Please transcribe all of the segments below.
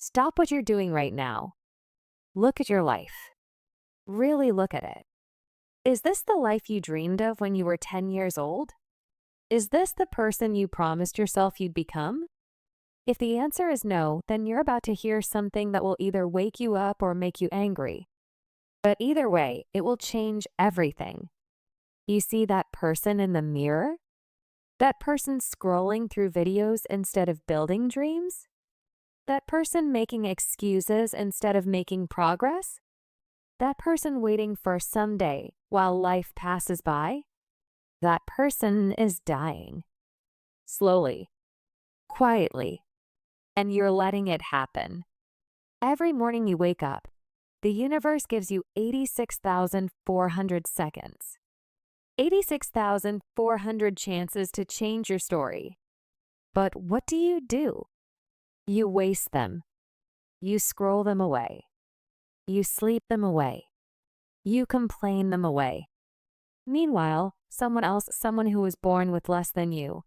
Stop what you're doing right now. Look at your life. Really look at it. Is this the life you dreamed of when you were 10 years old? Is this the person you promised yourself you'd become? If the answer is no, then you're about to hear something that will either wake you up or make you angry. But either way, it will change everything. You see that person in the mirror? That person scrolling through videos instead of building dreams? That person making excuses instead of making progress? That person waiting for someday while life passes by? That person is dying. Slowly, quietly, and you're letting it happen. Every morning you wake up, the universe gives you 86,400 seconds. 86,400 chances to change your story. But what do? You waste them. You scroll them away. You sleep them away. You complain them away. Meanwhile, someone who was born with less than you,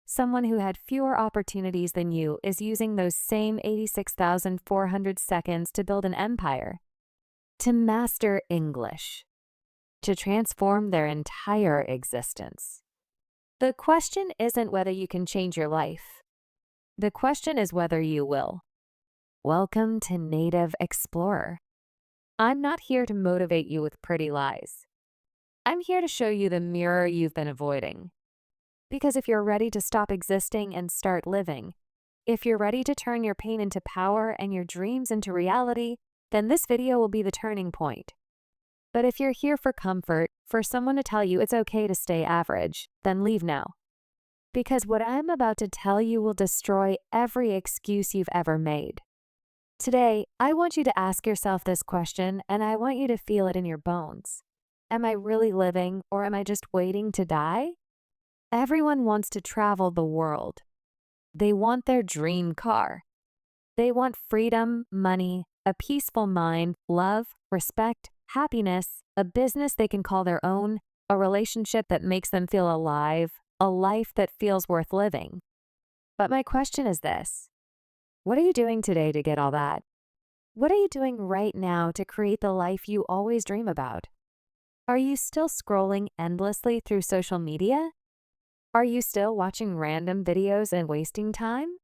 someone who had fewer opportunities than you, is using those same 86,400 seconds to build an empire, to master English, to transform their entire existence. The question isn't whether you can change your life. The question is whether you will. Welcome to Native Explorer. I'm not here to motivate you with pretty lies. I'm here to show you the mirror you've been avoiding. Because if you're ready to stop existing and start living, if you're ready to turn your pain into power and your dreams into reality, then this video will be the turning point. But if you're here for comfort, for someone to tell you it's okay to stay average, then leave now. Because what I'm about to tell you will destroy every excuse you've ever made. Today, I want you to ask yourself this question, and I want you to feel it in your bones. Am I really living, or am I just waiting to die? Everyone wants to travel the world. They want their dream car. They want freedom, money, a peaceful mind, love, respect, happiness, a business they can call their own, a relationship that makes them feel alive, a life that feels worth living. But my question is this: what are you doing today to get all that? What are you doing right now to create the life you always dream about? Are you still scrolling endlessly through social media? Are you still watching random videos and wasting time?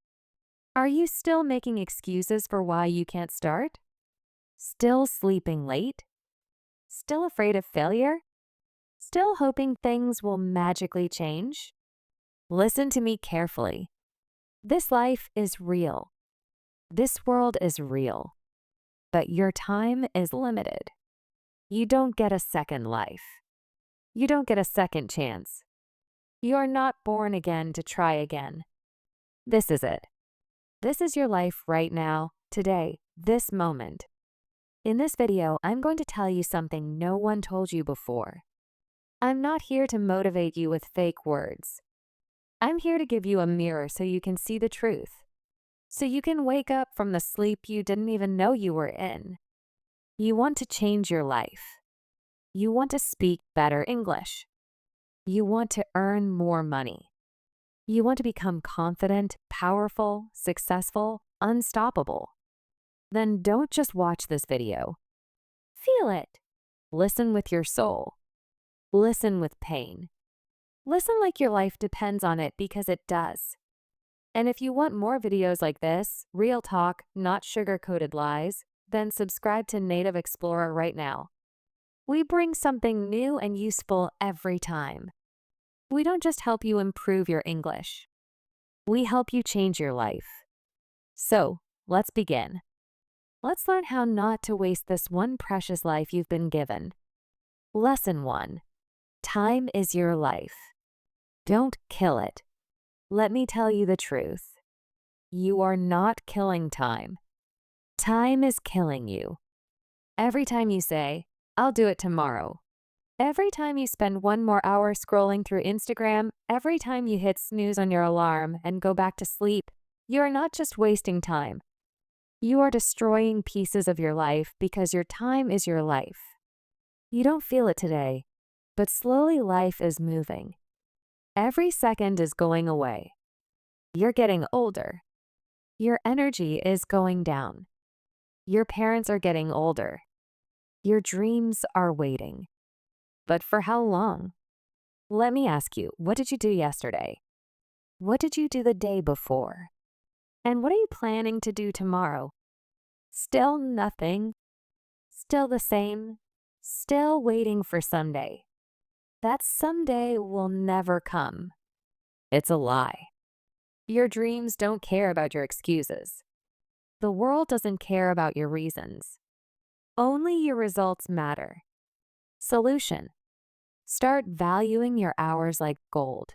Are you still making excuses for why you can't start? Still sleeping late? Still afraid of failure? Still hoping things will magically change? Listen to me carefully. This life is real. This world is real. But your time is limited. You don't get a second life. You don't get a second chance. You are not born again to try again. This is it. This is your life right now, today, this moment. In this video, I'm going to tell you something no one told you before. I'm not here to motivate you with fake words. I'm here to give you a mirror so you can see the truth. So you can wake up from the sleep you didn't even know you were in. You want to change your life. You want to speak better English. You want to earn more money. You want to become confident, powerful, successful, unstoppable. Then don't just watch this video. Feel it. Listen with your soul. Listen with pain. Listen like your life depends on it, because it does. And if you want more videos like this, real talk, not sugar-coated lies, then subscribe to Native Explorer right now. We bring something new and useful every time. We don't just help you improve your English. We help you change your life. So, let's begin. Let's learn how not to waste this one precious life you've been given. Lesson 1. Time is your life. Don't kill it. Let me tell you the truth. You are not killing time. Time is killing you. Every time you say, "I'll do it tomorrow." Every time you spend one more hour scrolling through Instagram, every time you hit snooze on your alarm and go back to sleep, you are not just wasting time. You are destroying pieces of your life, because your time is your life. You don't feel it today, but slowly life is moving. Every second is going away. You're getting older. Your energy is going down. Your parents are getting older. Your dreams are waiting. But for how long? Let me ask you, what did you do yesterday? What did you do the day before? And what are you planning to do tomorrow? Still nothing. Still the same. Still waiting for someday. That someday will never come. It's a lie. Your dreams don't care about your excuses. The world doesn't care about your reasons. Only your results matter. Solution: start valuing your hours like gold.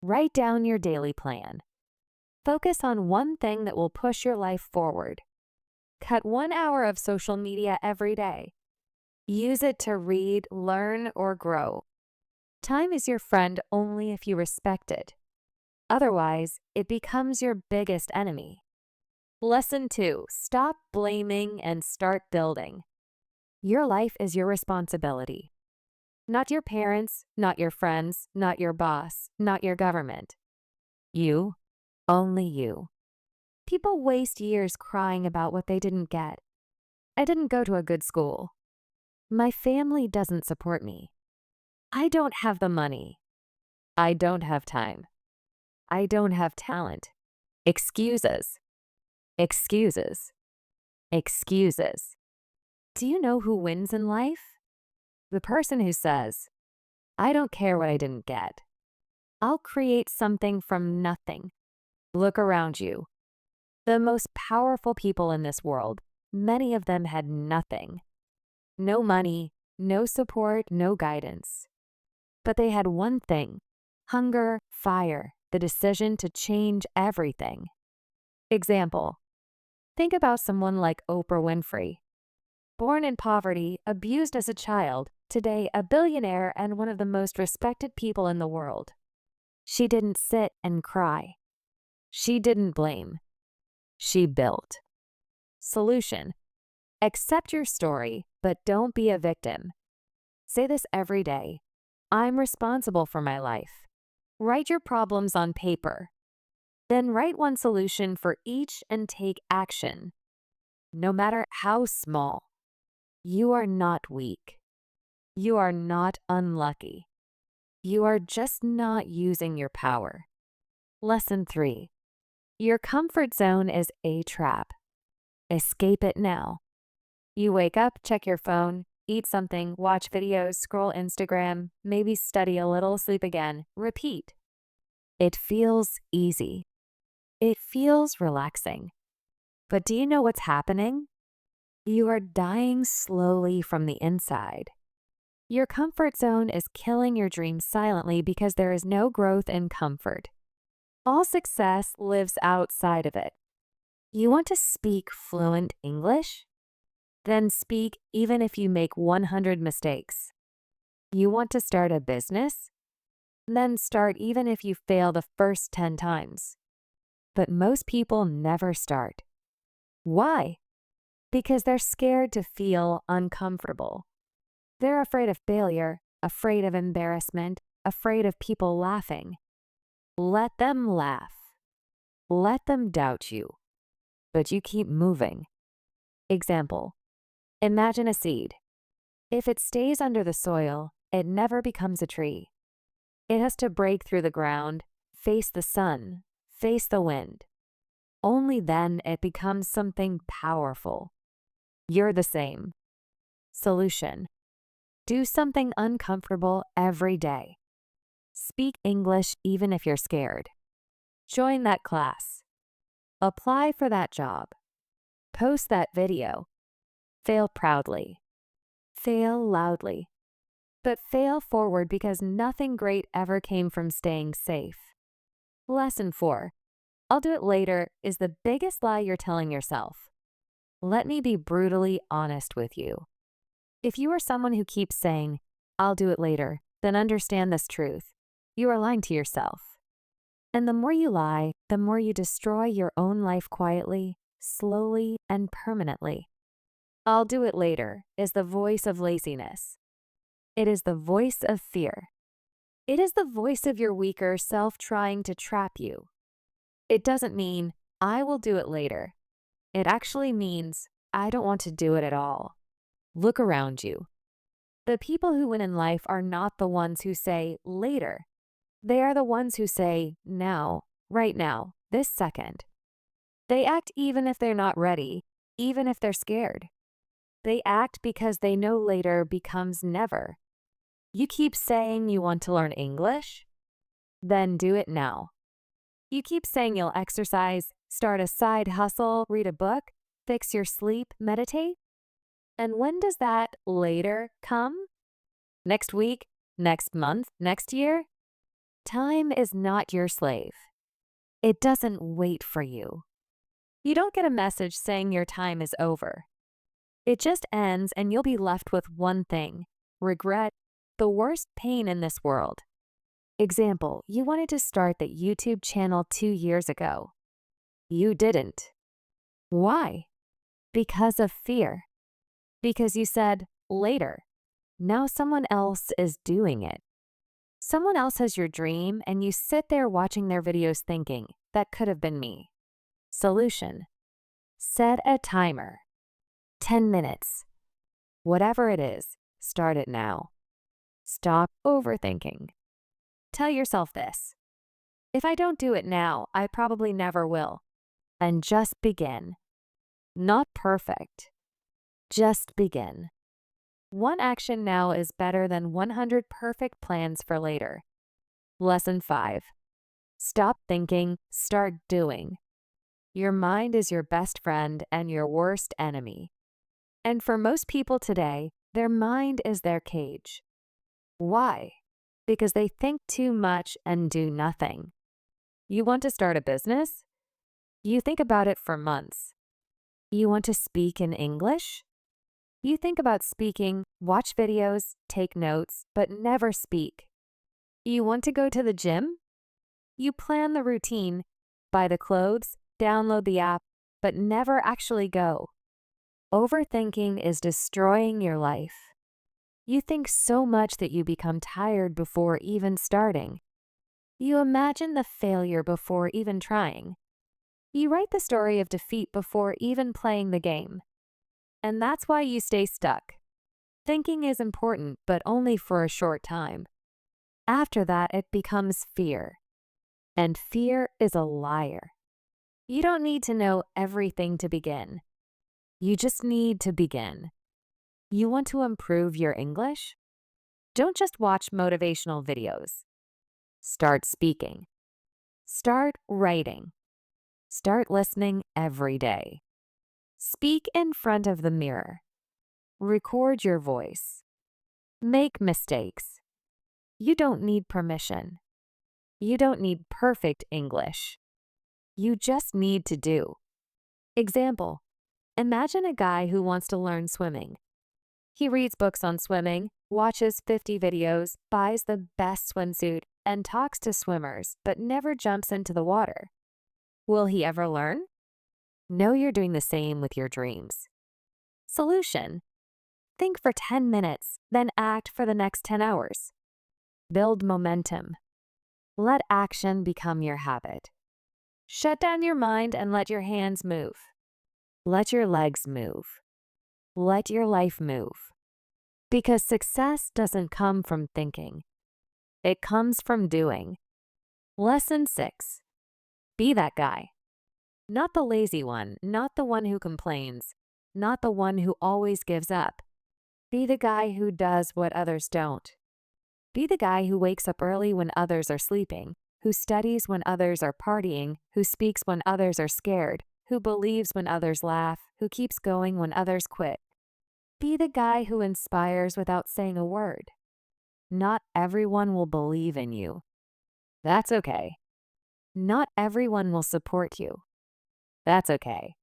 Write down your daily plan. Focus on one thing that will push your life forward. Cut 1 hour of social media every day. Use it to read, learn, or grow. Time is your friend only if you respect it. Otherwise, it becomes your biggest enemy. Lesson 2: stop blaming and start building. Your life is your responsibility. Not your parents, not your friends, not your boss, not your government. You, only you. People waste years crying about what they didn't get. I didn't go to a good school. My family doesn't support me. I don't have the money. I don't have time. I don't have talent. Excuses. Excuses. Excuses. Do you know who wins in life? The person who says, I don't care what I didn't get. I'll create something from nothing. Look around you. The most powerful people in this world, many of them had nothing. No money, no support, no guidance. But they had one thing: hunger, fire, the decision to change everything. Example: think about someone like Oprah Winfrey. Born in poverty, abused as a child, today a billionaire and one of the most respected people in the world. She didn't sit and cry. She didn't blame. She built. Solution: accept your story, but don't be a victim. Say this every day: I'm responsible for my life. Write your problems on paper. Then write one solution for each and take action. No matter how small. You are not weak. You are not unlucky. You are just not using your power. Lesson 3: your comfort zone is a trap. Escape it now. You wake up, check your phone, eat something, watch videos, scroll Instagram, maybe study a little, sleep again, repeat. It feels easy. It feels relaxing. But do you know what's happening? You are dying slowly from the inside. Your comfort zone is killing your dreams silently because there is no growth in comfort. All success lives outside of it. You want to speak fluent English? Then speak even if you make 100 mistakes. You want to start a business? Then start even if you fail the first 10 times. But most people never start. Why? Because they're scared to feel uncomfortable. They're afraid of failure, afraid of embarrassment, afraid of people laughing. Let them laugh. Let them doubt you. But you keep moving. Example: imagine a seed. If it stays under the soil, it never becomes a tree. It has to break through the ground, face the sun, face the wind. Only then it becomes something powerful. You're the same. Solution: do something uncomfortable every day. Speak English even if you're scared. Join that class. Apply for that job. Post that video. Fail proudly. Fail loudly. But fail forward, because nothing great ever came from staying safe. Lesson 4: I'll do it later is the biggest lie you're telling yourself. Let me be brutally honest with you. If you are someone who keeps saying, I'll do it later, then understand this truth: you are lying to yourself. And the more you lie, the more you destroy your own life quietly, slowly, and permanently. I'll do it later is the voice of laziness. It is the voice of fear. It is the voice of your weaker self trying to trap you. It doesn't mean, I will do it later. It actually means I don't want to do it at all. Look around you. The people who win in life are not the ones who say later. They are the ones who say now, right now, this second. They act even if they're not ready, even if they're scared. They act because they know later becomes never. You keep saying you want to learn English? Then do it now. You keep saying you'll exercise, start a side hustle, read a book, fix your sleep, meditate? And when does that later come? Next week? Next month? Next year? Time is not your slave. It doesn't wait for you. You don't get a message saying your time is over. It just ends and you'll be left with one thing: regret, the worst pain in this world. Example, you wanted to start the YouTube channel 2 years ago. You didn't. Why? Because of fear. Because you said, later. Now someone else is doing it. Someone else has your dream and you sit there watching their videos thinking, that could have been me. Solution: set a timer. 10 minutes. Whatever it is, start it now. Stop overthinking. Tell yourself this: if I don't do it now, I probably never will. And just begin. Not perfect. Just begin. One action now is better than 100 perfect plans for later. Lesson 5. Stop thinking, start doing. Your mind is your best friend and your worst enemy. And for most people today, their mind is their cage. Why? Because they think too much and do nothing. You want to start a business? You think about it for months. You want to speak in English? You think about speaking, watch videos, take notes, but never speak. You want to go to the gym? You plan the routine, buy the clothes, download the app, but never actually go. Overthinking is destroying your life. You think so much that you become tired before even starting. You imagine the failure before even trying. You write the story of defeat before even playing the game. And that's why you stay stuck. Thinking is important, but only for a short time. After that, it becomes fear. And fear is a liar. You don't need to know everything to begin. You just need to begin. You want to improve your English? Don't just watch motivational videos. Start speaking. Start writing. Start listening every day. Speak in front of the mirror. Record your voice. Make mistakes. You don't need permission. You don't need perfect English. You just need to do. Example: imagine a guy who wants to learn swimming. He reads books on swimming, watches 50 videos, buys the best swimsuit, and talks to swimmers, but never jumps into the water. Will he ever learn? Know you're doing the same with your dreams. Solution: think for 10 minutes, then act for the next 10 hours. Build momentum. Let action become your habit. Shut down your mind and let your hands move. Let your legs move. Let your life move. Because success doesn't come from thinking. It comes from doing. Lesson 6. Be that guy. Not the lazy one, not the one who complains, not the one who always gives up. Be the guy who does what others don't. Be the guy who wakes up early when others are sleeping, who studies when others are partying, who speaks when others are scared, who believes when others laugh, who keeps going when others quit. Be the guy who inspires without saying a word. Not everyone will believe in you. That's okay. Not everyone will support you. That's okay.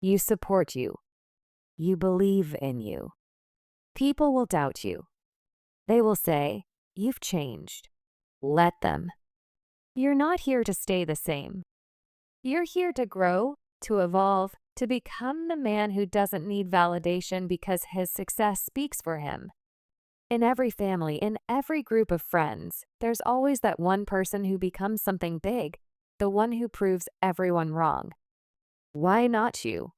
You support you. You believe in you. People will doubt you. They will say, "You've changed." Let them. You're not here to stay the same. You're here to grow, to evolve, to become the man who doesn't need validation because his success speaks for him. In every family, in every group of friends, there's always that one person who becomes something big, the one who proves everyone wrong. Why not you?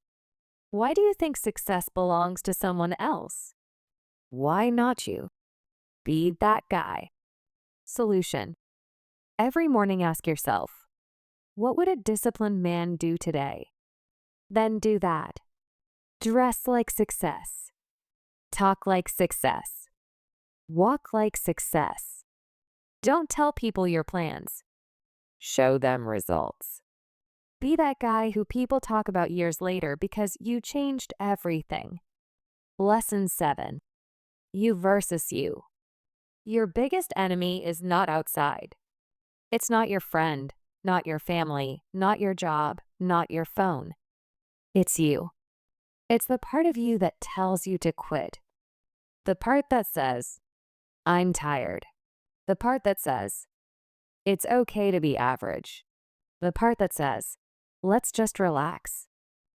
Why do you think success belongs to someone else? Why not you? Be that guy. Solution. Every morning ask yourself, what would a disciplined man do today? Then do that. Dress like success. Talk like success. Walk like success. Don't tell people your plans. Show them results. Be that guy who people talk about years later because you changed everything. Lesson 7. You versus you. Your biggest enemy is not outside. It's not your friend, not your family, not your job, not your phone. It's you. It's the part of you that tells you to quit. The part that says, I'm tired. The part that says, it's okay to be average. The part that says, let's just relax.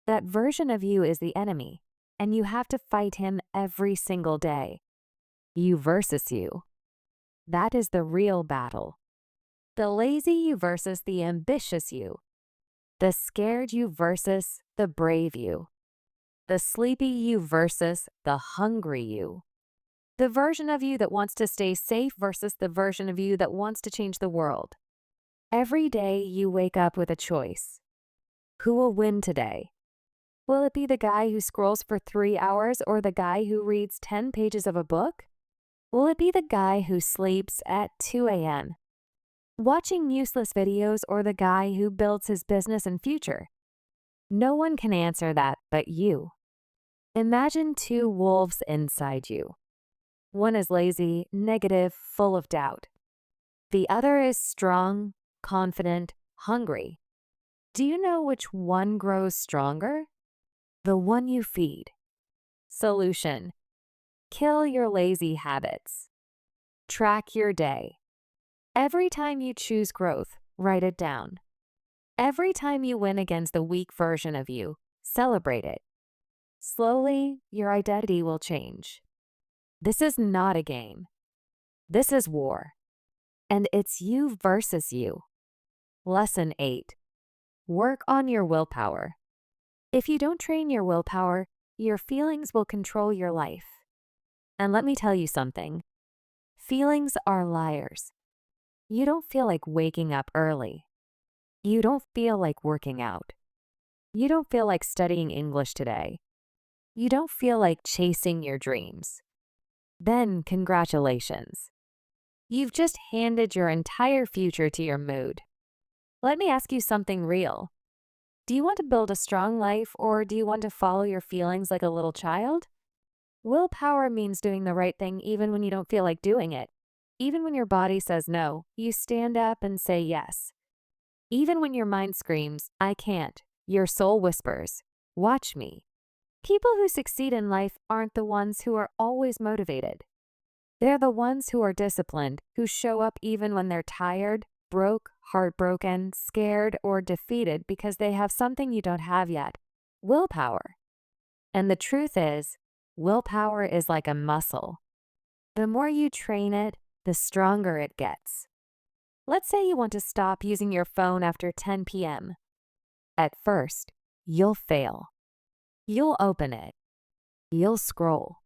That version of you is the enemy, and you have to fight him every single day. You versus you. That is the real battle. The lazy you versus the ambitious you. The scared you versus the brave you. The sleepy you versus the hungry you. The version of you that wants to stay safe versus the version of you that wants to change the world. Every day you wake up with a choice. Who will win today? Will it be the guy who scrolls for 3 hours or the guy who reads 10 pages of a book? Will it be the guy who sleeps at 2 a.m.? Watching useless videos or the guy who builds his business and future? No one can answer that but you. Imagine 2 wolves inside you. One is lazy, negative, full of doubt. The other is strong, confident, hungry. Do you know which one grows stronger? The one you feed. Solution. Kill your lazy habits. Track your day. Every time you choose growth, write it down. Every time you win against the weak version of you, celebrate it. Slowly, your identity will change. This is not a game. This is war. And it's you versus you. Lesson 8. Work on your willpower. If you don't train your willpower, your feelings will control your life. And let me tell you something. Feelings are liars. You don't feel like waking up early. You don't feel like working out. You don't feel like studying English today. You don't feel like chasing your dreams. Then congratulations. You've just handed your entire future to your mood. Let me ask you something real. Do you want to build a strong life or do you want to follow your feelings like a little child? Willpower means doing the right thing even when you don't feel like doing it. Even when your body says no, you stand up and say yes. Even when your mind screams, I can't, your soul whispers, watch me. People who succeed in life aren't the ones who are always motivated. They're the ones who are disciplined, who show up even when they're tired, broke, heartbroken, scared, or defeated because they have something you don't have yet, willpower. And the truth is, willpower is like a muscle. The more you train it, the stronger it gets. Let's say you want to stop using your phone after 10 p.m. At first, you'll fail. You'll open it. You'll scroll.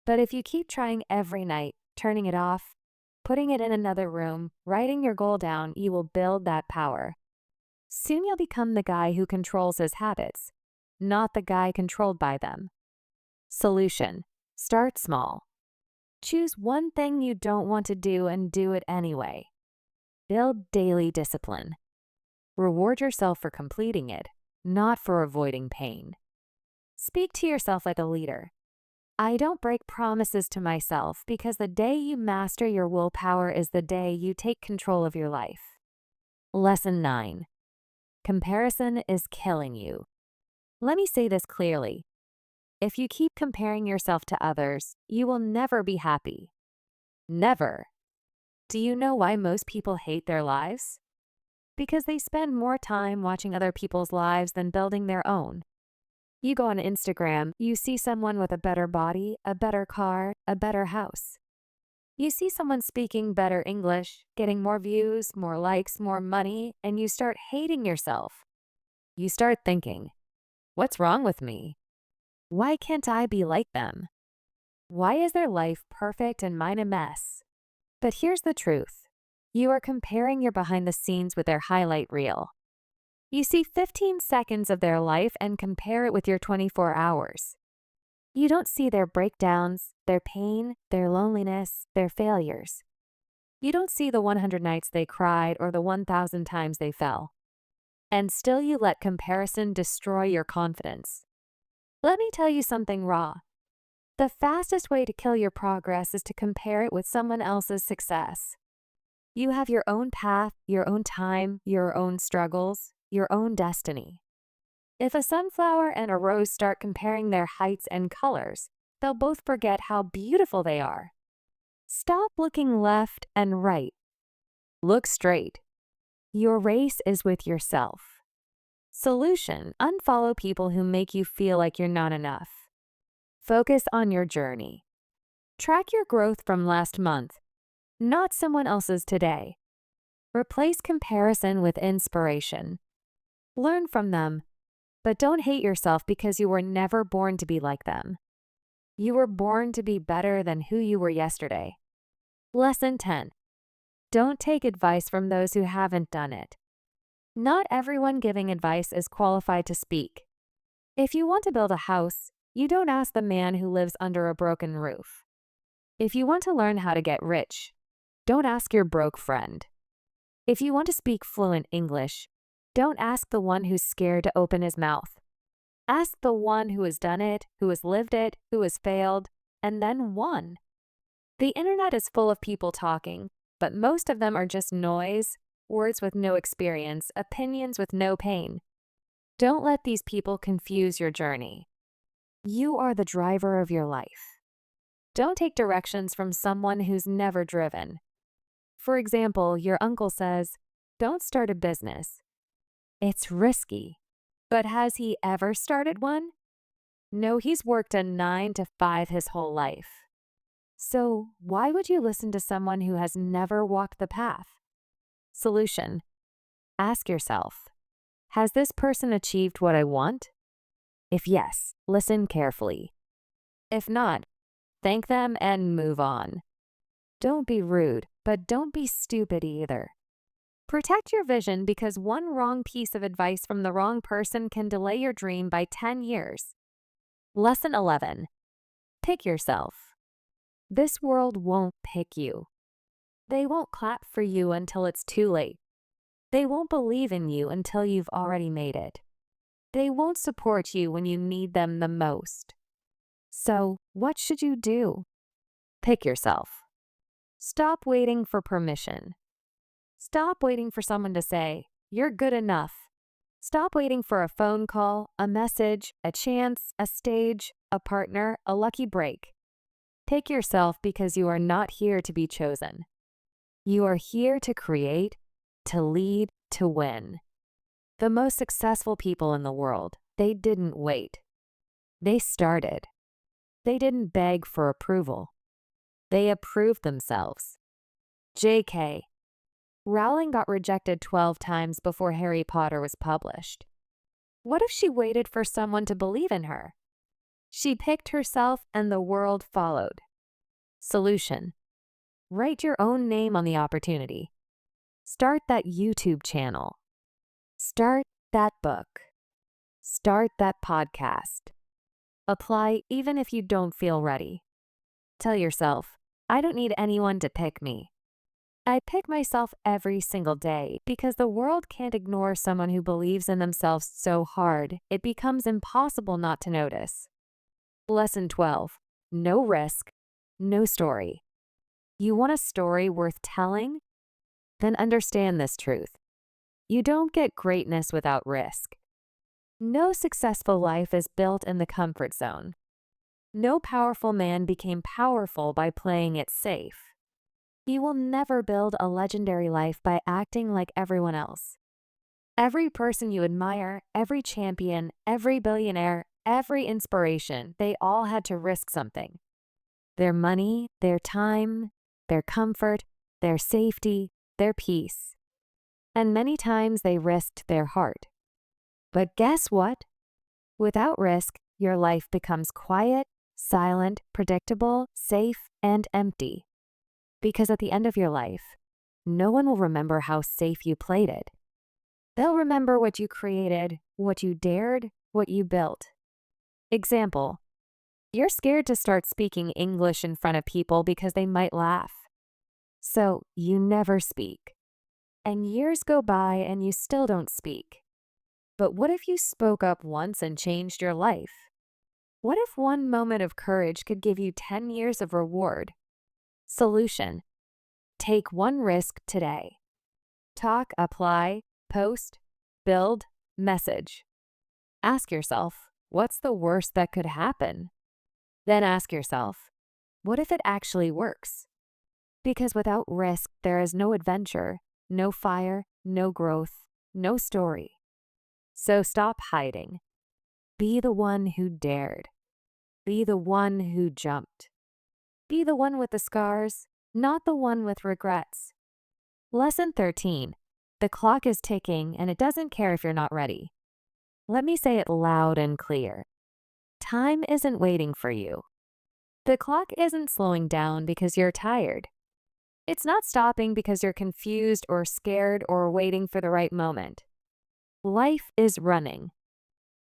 But if you keep trying every night, turning it off, putting it in another room, writing your goal down, you will build that power. Soon you'll become the guy who controls his habits, not the guy controlled by them. Solution. Start small. Choose one thing you don't want to do and do it anyway. Build daily discipline. Reward yourself for completing it, not for avoiding pain. Speak to yourself like a leader. I don't break promises to myself because the day you master your willpower is the day you take control of your life. Lesson 9. Comparison is killing you. Let me say this clearly. If you keep comparing yourself to others, you will never be happy. Never. Do you know why most people hate their lives? Because they spend more time watching other people's lives than building their own. You go on Instagram, you see someone with a better body, a better car, a better house. You see someone speaking better English, getting more views, more likes, more money, and you start hating yourself. You start thinking, what's wrong with me? Why can't I be like them? Why is their life perfect and mine a mess? But here's the truth. You are comparing your behind the scenes with their highlight reel. You see 15 seconds of their life and compare it with your 24 hours. You don't see their breakdowns, their pain, their loneliness, their failures. You don't see the 100 nights they cried or the 1,000 times they fell. And still you let comparison destroy your confidence. Let me tell you something raw. The fastest way to kill your progress is to compare it with someone else's success. You have your own path, your own time, your own struggles, your own destiny. If a sunflower and a rose start comparing their heights and colors, they'll both forget how beautiful they are. Stop looking left and right. Look straight. Your race is with yourself. Solution: unfollow people who make you feel like you're not enough. Focus on your journey. Track your growth from last month, not someone else's today. Replace comparison with inspiration. Learn from them, but don't hate yourself because you were never born to be like them. You were born to be better than who you were yesterday. Lesson 10. Don't take advice from those who haven't done it. Not everyone giving advice is qualified to speak. If you want to build a house, you don't ask the man who lives under a broken roof. If you want to learn how to get rich, don't ask your broke friend. If you want to speak fluent English, don't ask the one who's scared to open his mouth. Ask the one who has done it, who has lived it, who has failed, and then won. The internet is full of people talking, but most of them are just noise, words with no experience, opinions with no pain. Don't let these people confuse your journey. You are the driver of your life. Don't take directions from someone who's never driven. For example, your uncle says, "Don't start a business. It's risky." But has he ever started one? No, he's worked a 9 to 5 his whole life. So why would you listen to someone who has never walked the path? Solution: ask yourself, has this person achieved what I want? If yes, listen carefully. If not, thank them and move on. Don't be rude, but don't be stupid either. Protect your vision because one wrong piece of advice from the wrong person can delay your dream by 10 years. Lesson 11. Pick yourself. This world won't pick you. They won't clap for you until it's too late. They won't believe in you until you've already made it. They won't support you when you need them the most. So, what should you do? Pick yourself. Stop waiting for permission. Stop waiting for someone to say, "You're good enough." Stop waiting for a phone call, a message, a chance, a stage, a partner, a lucky break. Pick yourself because you are not here to be chosen. You are here to create, to lead, to win. The most successful people in the world, they didn't wait. They started. They didn't beg for approval. They approved themselves. J.K. Rowling got rejected 12 times before Harry Potter was published. What if she waited for someone to believe in her? She picked herself and the world followed. Solution: write your own name on the opportunity. Start that YouTube channel. Start that book. Start that podcast. Apply even if you don't feel ready. Tell yourself, I don't need anyone to pick me. I pick myself every single day because the world can't ignore someone who believes in themselves so hard it becomes impossible not to notice. Lesson 12. No risk, no story. You want a story worth telling? Then understand this truth. You don't get greatness without risk. No successful life is built in the comfort zone. No powerful man became powerful by playing it safe. You will never build a legendary life by acting like everyone else. Every person you admire, every champion, every billionaire, every inspiration, they all had to risk something. Their money, their time, their comfort, their safety, their peace. And many times they risked their heart. But guess what? Without risk, your life becomes quiet, silent, predictable, safe, and empty. Because at the end of your life, no one will remember how safe you played it. They'll remember what you created, what you dared, what you built. Example: you're scared to start speaking English in front of people because they might laugh. So you never speak. And years go by and you still don't speak. But what if you spoke up once and changed your life? What if one moment of courage could give you 10 years of reward? Solution: take one risk today. Talk, apply, post, build, message. Ask yourself, what's the worst that could happen? Then ask yourself, what if it actually works? Because without risk, there is no adventure, no fire, no growth, no story. So stop hiding. Be the one who dared. Be the one who jumped. Be the one with the scars, not the one with regrets. Lesson 13. The clock is ticking and it doesn't care if you're not ready. Let me say it loud and clear. Time isn't waiting for you. The clock isn't slowing down because you're tired. It's not stopping because you're confused or scared or waiting for the right moment. Life is running.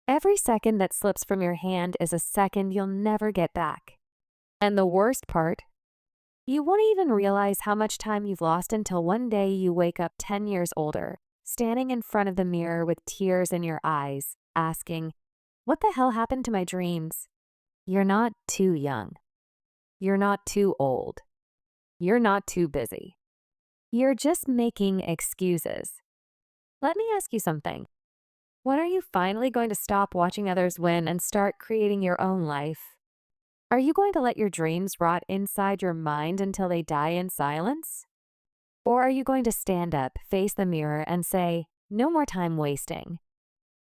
Every second that slips from your hand is a second you'll never get back. And the worst part, you won't even realize how much time you've lost until one day you wake up 10 years older, standing in front of the mirror with tears in your eyes, asking, "What the hell happened to my dreams?" You're not too young. You're not too old. You're not too busy. You're just making excuses. Let me ask you something. When are you finally going to stop watching others win and start creating your own life? Are you going to let your dreams rot inside your mind until they die in silence? Or are you going to stand up, face the mirror, and say, "No more time wasting.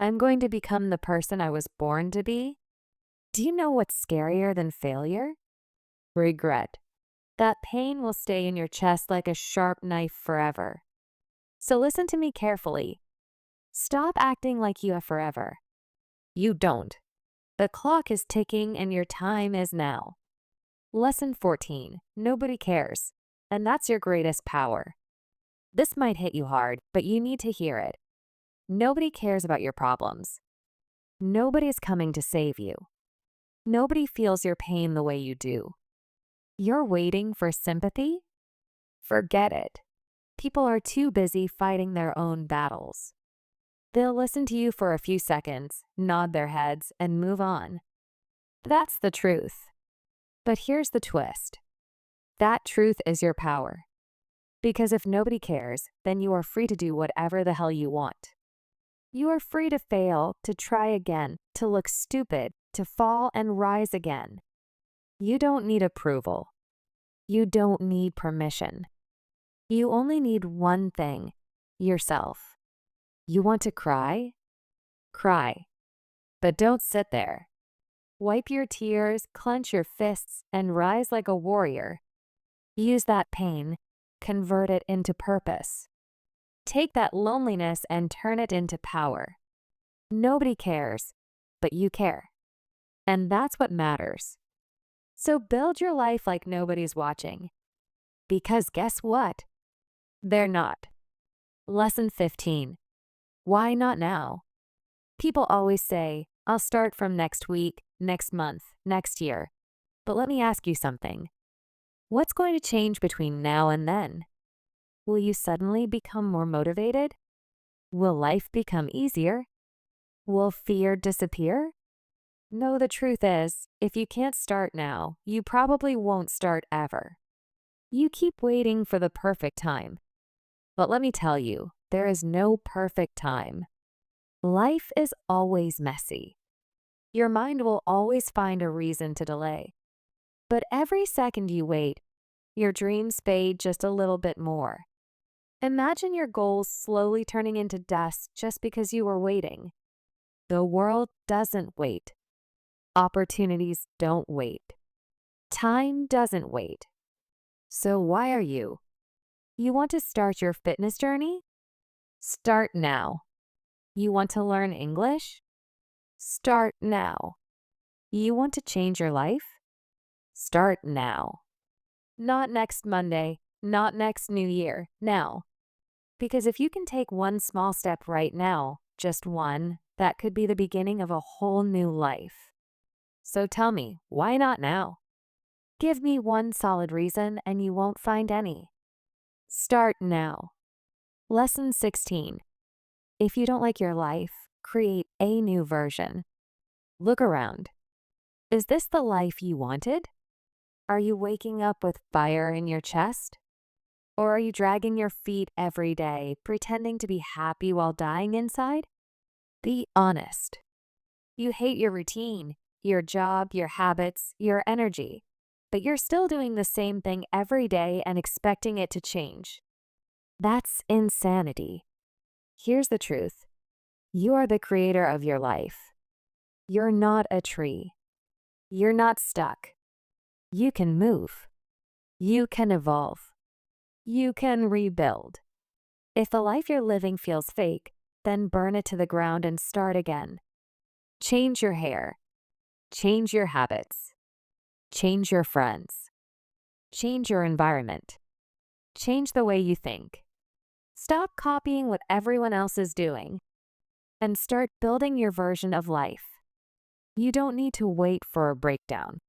I'm going to become the person I was born to be"? Do you know what's scarier than failure? Regret. That pain will stay in your chest like a sharp knife forever. So listen to me carefully. Stop acting like you have forever. You don't. The clock is ticking and your time is now. Lesson 14. Nobody cares. And that's your greatest power. This might hit you hard, but you need to hear it. Nobody cares about your problems. Nobody's coming to save you. Nobody feels your pain the way you do. You're waiting for sympathy? Forget it. People are too busy fighting their own battles. They'll listen to you for a few seconds, nod their heads, and move on. That's the truth. But here's the twist. That truth is your power. Because if nobody cares, then you are free to do whatever the hell you want. You are free to fail, to try again, to look stupid, to fall and rise again. You don't need approval. You don't need permission. You only need one thing: yourself. You want to cry? Cry. But don't sit there. Wipe your tears, clench your fists, and rise like a warrior. Use that pain, convert it into purpose. Take that loneliness and turn it into power. Nobody cares, but you care. And that's what matters. So build your life like nobody's watching. Because guess what? They're not. Lesson 15. Why not now? People always say, "I'll start from next week, next month, next year." But let me ask you something. What's going to change between now and then? Will you suddenly become more motivated? Will life become easier? Will fear disappear? No, the truth is, if you can't start now, you probably won't start ever. You keep waiting for the perfect time. But let me tell you, there is no perfect time. Life is always messy. Your mind will always find a reason to delay. But every second you wait, your dreams fade just a little bit more. Imagine your goals slowly turning into dust just because you were waiting. The world doesn't wait. Opportunities don't wait. Time doesn't wait. So why are you? You want to start your fitness journey? Start now. You want to learn English? Start now. You want to change your life? Start now. Not next Monday, not next New Year, now. Because if you can take one small step right now, just one, that could be the beginning of a whole new life. So tell me, why not now? Give me one solid reason and you won't find any. Start now. Lesson 16. If you don't like your life, create a new version. Look around. Is this the life you wanted? Are you waking up with fire in your chest? Or are you dragging your feet every day, pretending to be happy while dying inside? Be honest. You hate your routine, your job, your habits, your energy, but you're still doing the same thing every day and expecting it to change. That's insanity. Here's the truth. You are the creator of your life. You're not a tree. You're not stuck. You can move. You can evolve. You can rebuild. If the life you're living feels fake, then burn it to the ground and start again. Change your hair. Change your habits. Change your friends. Change your environment. Change the way you think. Stop copying what everyone else is doing and start building your version of life. You don't need to wait for a breakdown.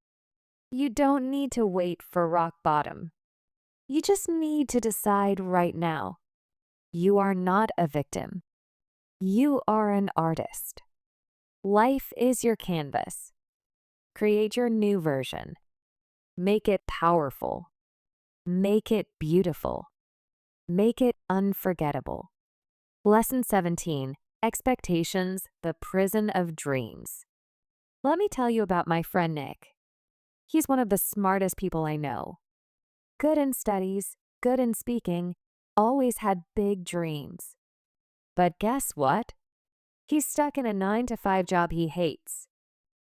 You don't need to wait for rock bottom. You just need to decide right now. You are not a victim. You are an artist. Life is your canvas. Create your new version. Make it powerful. Make it beautiful. Make it unforgettable. Lesson 17. Expectations, the prison of dreams. Let me tell you about my friend Nick. He's one of the smartest people I know. Good in studies, good in speaking, always had big dreams. But guess what? He's stuck in a 9-to-5 job he hates.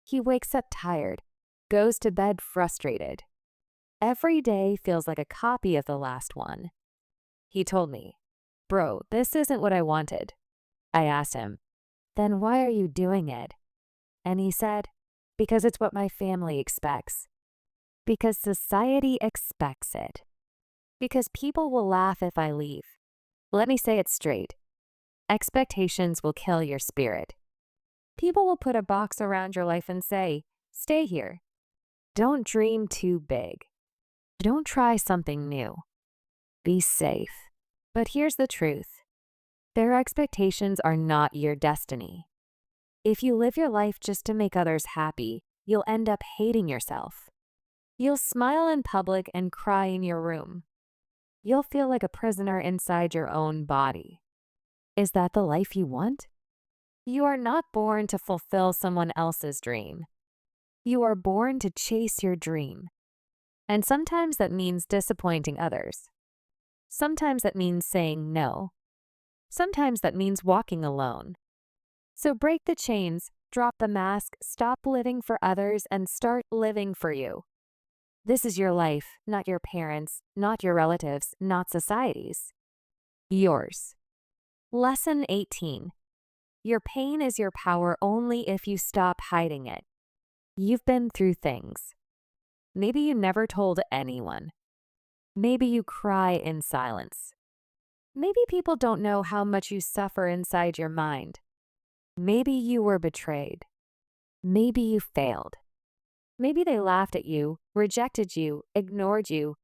He wakes up tired, goes to bed frustrated. Every day feels like a copy of the last one. He told me, "Bro, this isn't what I wanted." I asked him, "Then why are you doing it?" And he said, "Because it's what my family expects. Because society expects it. Because people will laugh if I leave." Let me say it straight. Expectations will kill your spirit. People will put a box around your life and say, "Stay here." Don't dream too big. Don't try something new. Be safe. But here's the truth. Their expectations are not your destiny. If you live your life just to make others happy, you'll end up hating yourself. You'll smile in public and cry in your room. You'll feel like a prisoner inside your own body. Is that the life you want? You are not born to fulfill someone else's dream. You are born to chase your dream. And sometimes that means disappointing others. Sometimes that means saying no. Sometimes that means walking alone. So break the chains, drop the mask, stop living for others, and start living for you. This is your life, not your parents', not your relatives', not society's. Yours. Lesson 18. Your pain is your power only if you stop hiding it. You've been through things. Maybe you never told anyone. Maybe you cry in silence. Maybe people don't know how much you suffer inside your mind. Maybe you were betrayed. Maybe you failed. Maybe they laughed at you, rejected you, ignored you,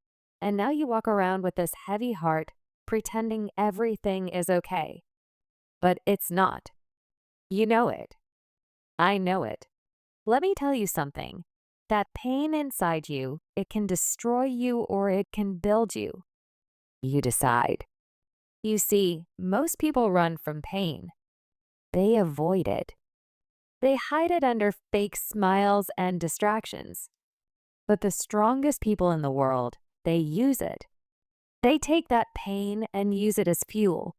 and now you walk around with this heavy heart, pretending everything is okay. But it's not. You know it. I know it. Let me tell you something. That pain inside you, it can destroy you or it can build you. You decide. You see, most people run from pain. They avoid it. They hide it under fake smiles and distractions. But the strongest people in the world, they use it. They take that pain and use it as fuel.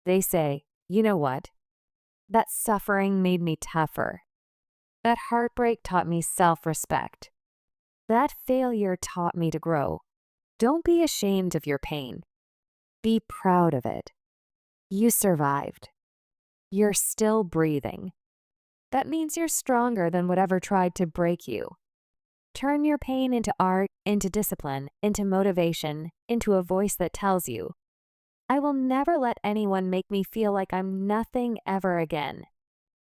They say, "You know what? That suffering made me tougher. That heartbreak taught me self-respect. That failure taught me to grow. Don't be ashamed of your pain. Be proud of it. You survived. You're still breathing. That means you're stronger than whatever tried to break you. Turn your pain into art, into discipline, into motivation, into a voice that tells you, I will never let anyone make me feel like I'm nothing ever again.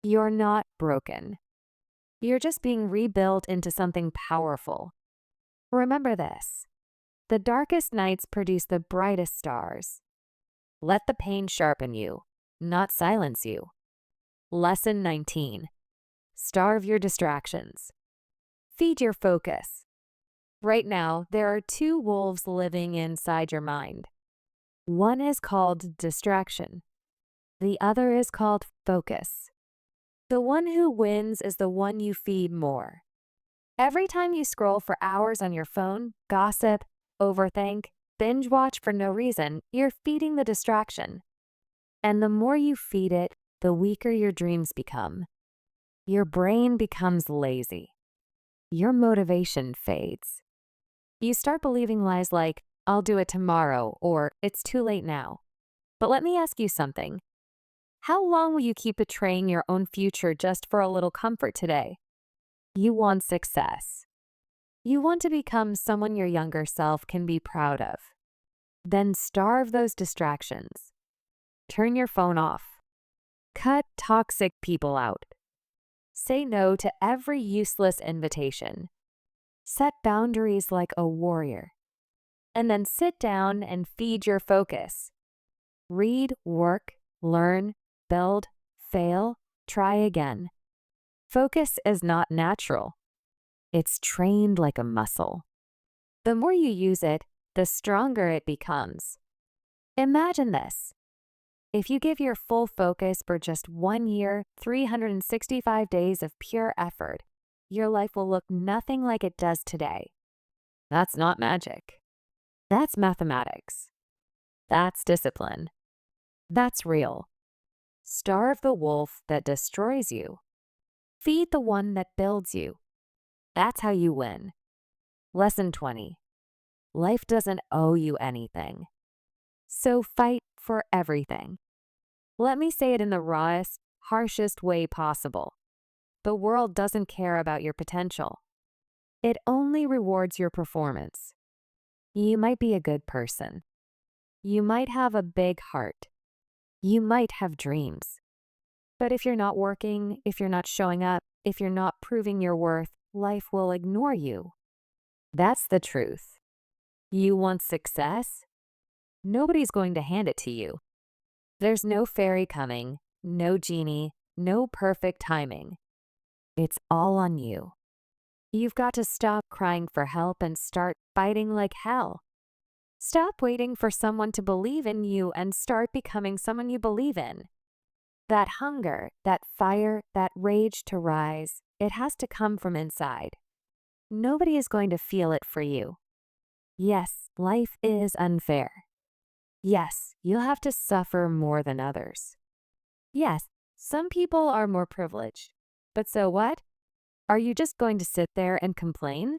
You're not broken. You're just being rebuilt into something powerful. Remember this. The darkest nights produce the brightest stars. Let the pain sharpen you, not silence you. Lesson 19. Starve your distractions. Feed your focus. Right now, there are two wolves living inside your mind. One is called distraction. The other is called focus. The one who wins is the one you feed more. Every time you scroll for hours on your phone, gossip, overthink, binge watch for no reason, you're feeding the distraction. And the more you feed it, the weaker your dreams become. Your brain becomes lazy. Your motivation fades. You start believing lies like, I'll do it tomorrow, or it's too late now. But let me ask you something. How long will you keep betraying your own future just for a little comfort today? You want success. You want to become someone your younger self can be proud of. Then starve those distractions. Turn your phone off. Cut toxic people out. Say no to every useless invitation. Set boundaries like a warrior. And then sit down and feed your focus. Read, work, learn, build, fail, try again. Focus is not natural. It's trained like a muscle. The more you use it, the stronger it becomes. Imagine this. If you give your full focus for just 1 year, 365 days of pure effort, your life will look nothing like it does today. That's not magic. That's mathematics. That's discipline. That's real. Starve the wolf that destroys you. Feed the one that builds you. That's how you win. Lesson 20. Life doesn't owe you anything. So fight for everything. Let me say it in the rawest, harshest way possible. The world doesn't care about your potential. It only rewards your performance. You might be a good person. You might have a big heart. You might have dreams. But if you're not working, if you're not showing up, if you're not proving your worth, life will ignore you. That's the truth. You want success? Nobody's going to hand it to you. There's no fairy coming, no genie, no perfect timing. It's all on you. You've got to stop crying for help and start fighting like hell. Stop waiting for someone to believe in you and start becoming someone you believe in. That hunger, that fire, that rage to rise, it has to come from inside. Nobody is going to feel it for you. Yes, life is unfair. Yes, you'll have to suffer more than others. Yes, some people are more privileged. But so what? Are you just going to sit there and complain?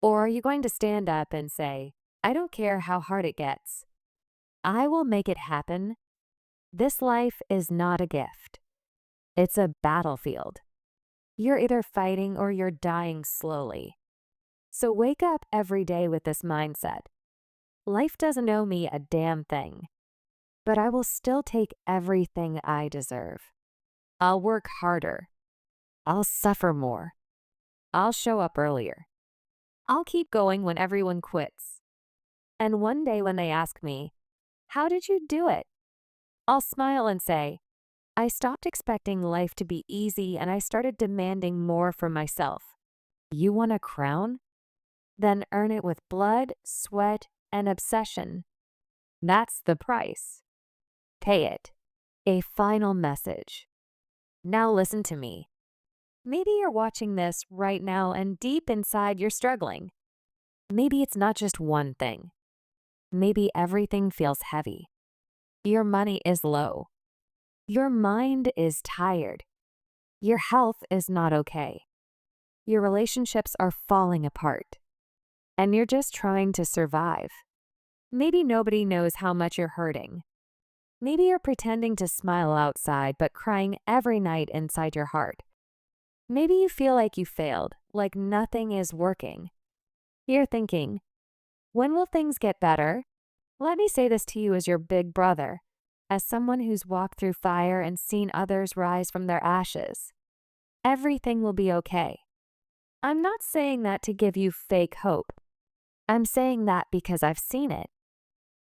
Or are you going to stand up and say, I don't care how hard it gets. I will make it happen. This life is not a gift. It's a battlefield. You're either fighting or you're dying slowly. So wake up every day with this mindset. Life doesn't owe me a damn thing, but I will still take everything I deserve. I'll work harder. I'll suffer more. I'll show up earlier. I'll keep going when everyone quits. And one day when they ask me, how did you do it? I'll smile and say, I stopped expecting life to be easy and I started demanding more from myself. You want a crown? Then earn it with blood, sweat, and obsession. That's the price. Pay it. A final message. Now listen to me. Maybe you're watching this right now and deep inside you're struggling. Maybe it's not just one thing. Maybe everything feels heavy. Your money is low. Your mind is tired. Your health is not okay. Your relationships are falling apart. and you're just trying to survive. Maybe nobody knows how much you're hurting. Maybe you're pretending to smile outside but crying every night inside your heart. Maybe you feel like you failed, like nothing is working. You're thinking, when will things get better? Let me say this to you as your big brother, as someone who's walked through fire and seen others rise from their ashes. Everything will be okay. I'm not saying that to give you fake hope. I'm saying that because I've seen it.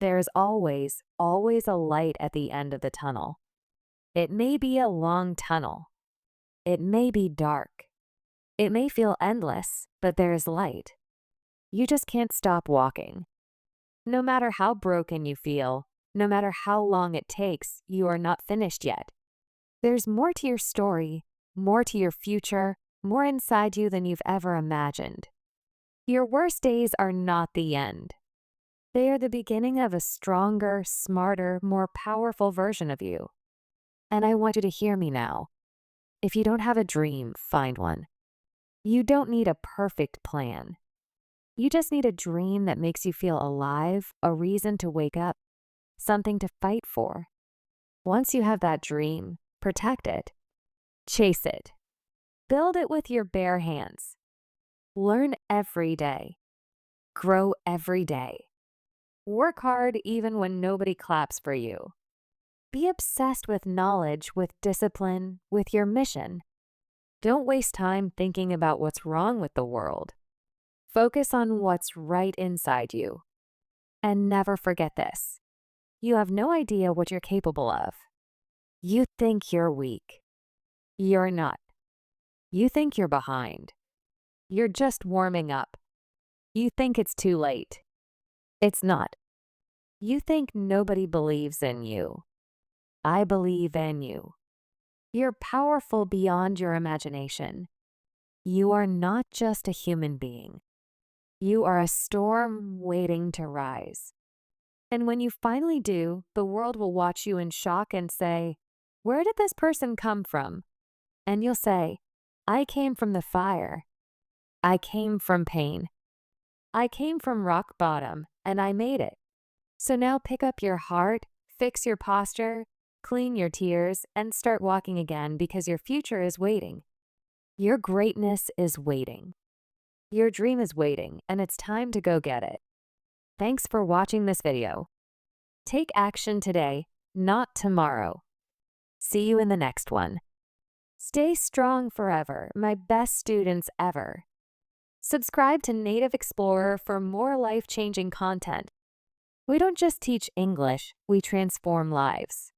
There is always, always a light at the end of the tunnel. It may be a long tunnel. It may be dark. It may feel endless, but there is light. You just can't stop walking. No matter how broken you feel, no matter how long it takes, you are not finished yet. There's more to your story, more to your future, more inside you than you've ever imagined. Your worst days are not the end. They are the beginning of a stronger, smarter, more powerful version of you. And I want you to hear me now. If you don't have a dream, find one. You don't need a perfect plan. You just need a dream that makes you feel alive, a reason to wake up, something to fight for. Once you have that dream, protect it. Chase it. Build it with your bare hands. Learn every day. Grow every day. Work hard even when nobody claps for you. Be obsessed with knowledge, with discipline, with your mission. Don't waste time thinking about what's wrong with the world. Focus on what's right inside you. And never forget this. You have no idea what you're capable of. You think you're weak. You're not. You think you're behind. You're just warming up. You think it's too late. It's not. You think nobody believes in you. I believe in you. You're powerful beyond your imagination. You are not just a human being. You are a storm waiting to rise. And when you finally do, the world will watch you in shock and say, "Where did this person come from?" And you'll say, "I came from the fire. I came from pain. I came from rock bottom, and I made it." So now pick up your heart, fix your posture, clean your tears, and start walking again because your future is waiting. Your greatness is waiting. Your dream is waiting, and it's time to go get it. Thanks for watching this video. Take action today, not tomorrow. See you in the next one. Stay strong forever, my best students ever. Subscribe to Native Explorer for more life-changing content. We don't just teach English, we transform lives.